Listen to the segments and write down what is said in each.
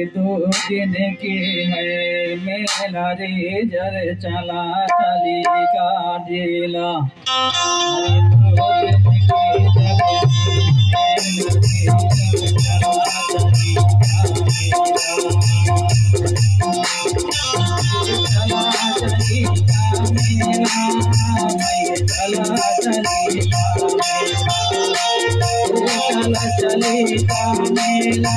दो दिन की है मेला रे जर चला चली का दिला दो दिन की चली का मेला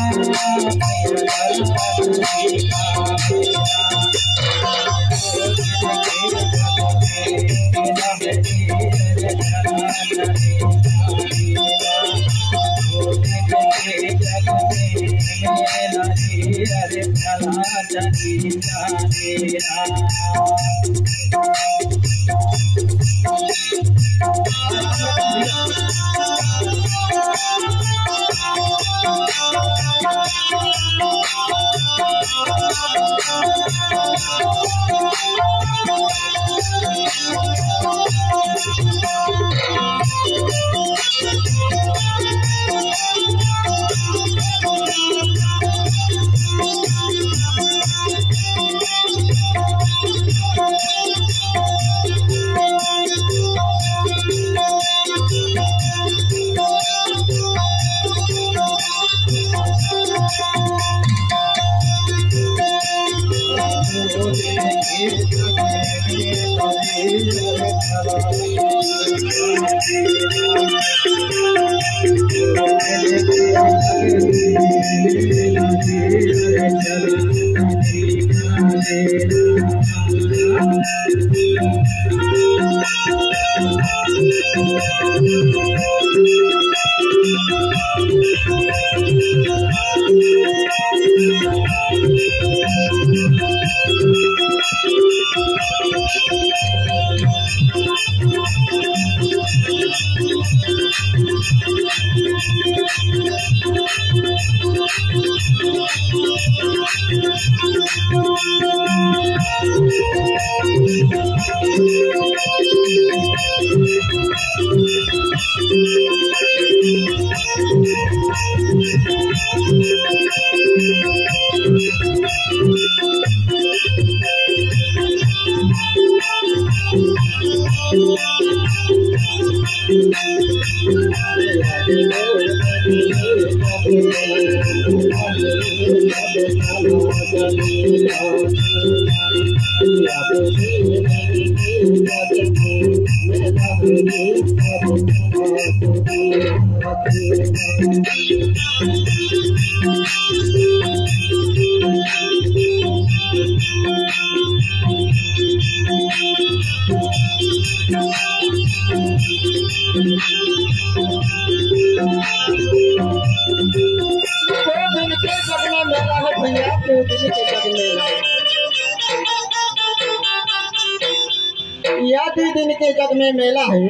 दिन के जग में मेला है।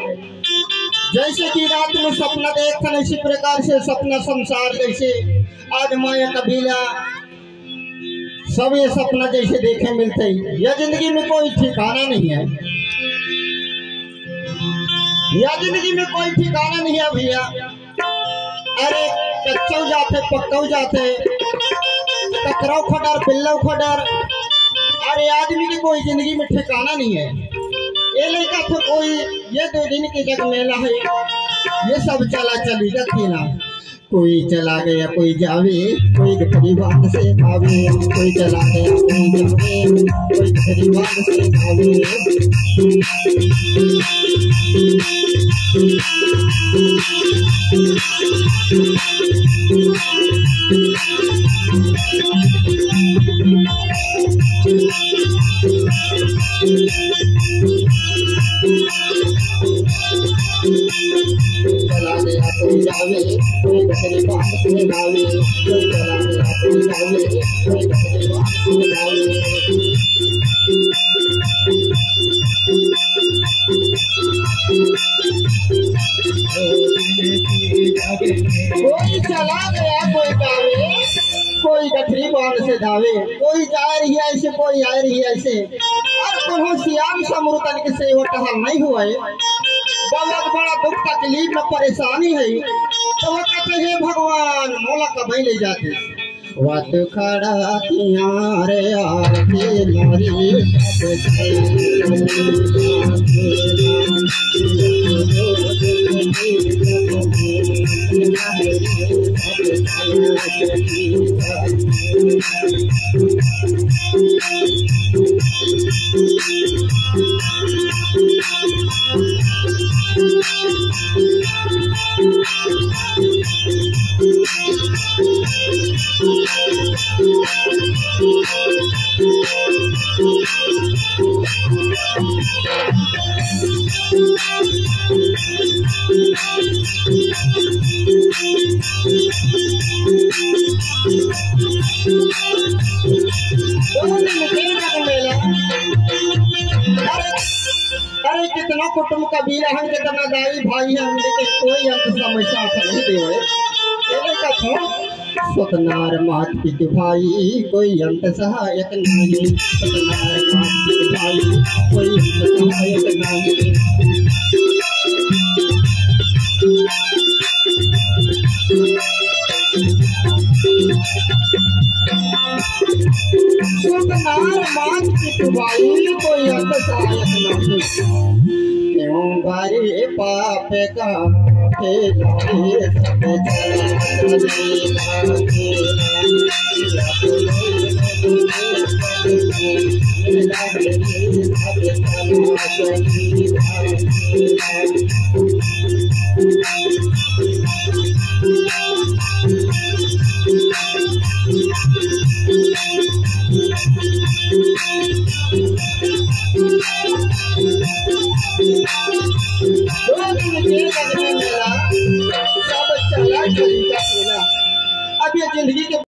जैसे कि रात में सपना देखा, इसी प्रकार से सपना संसार जैसे आज माया कबीला सब ये सपना जैसे देखे मिलते हैं। यह जिंदगी में कोई ठिकाना नहीं है, यह जिंदगी में कोई ठिकाना नहीं है भैया। अरे कच्चौ जाते पक्कौ जाते, ककरौ खडर पिल्लौ खडर, अरे आदमी की कोई जिंदगी में ठिकाना नहीं है। ये लेकर तो कोई ये 2 दिन के जग मेला है, ये सब चला चली जाती ना। कोई चला गया कोई जावे, कोई गरीबान से आवे, कोई चला गया कोई जावे, कोई गरीबान से आवे। चला गया कोई जावे, कोई गरीबान से आवे, कोई चला गया कोई जावे, कोई गरीबान से आवे। कोई चला गया कोई जावे, कोई गरीबान से दावे, कोई जा रही है ऐसे कोई आ रही है ऐसे। और कोनो सियाम समृतन के से टहल नहीं हुआ है, बहुत बड़ा दुख तकलीफ में परेशानी है। तो वो कहते हैं भगवान मोला कभी ले जाते, वत खड़ा तिहारे आके नारी अरे कितना कुटुंब कबीर है, कितना दाई भाई है, लेकिन कोई अंत समस्या नहीं देवे। सतनार मात पिता भाई कोई अंत सहायक नहीं, सतनार मात पिता भाई कोई अंत सहायक नहीं। सतनार मात पिता भाई कोई अंत सहायक नहीं। क्यों भारी पाप का अब ये जिंदगी के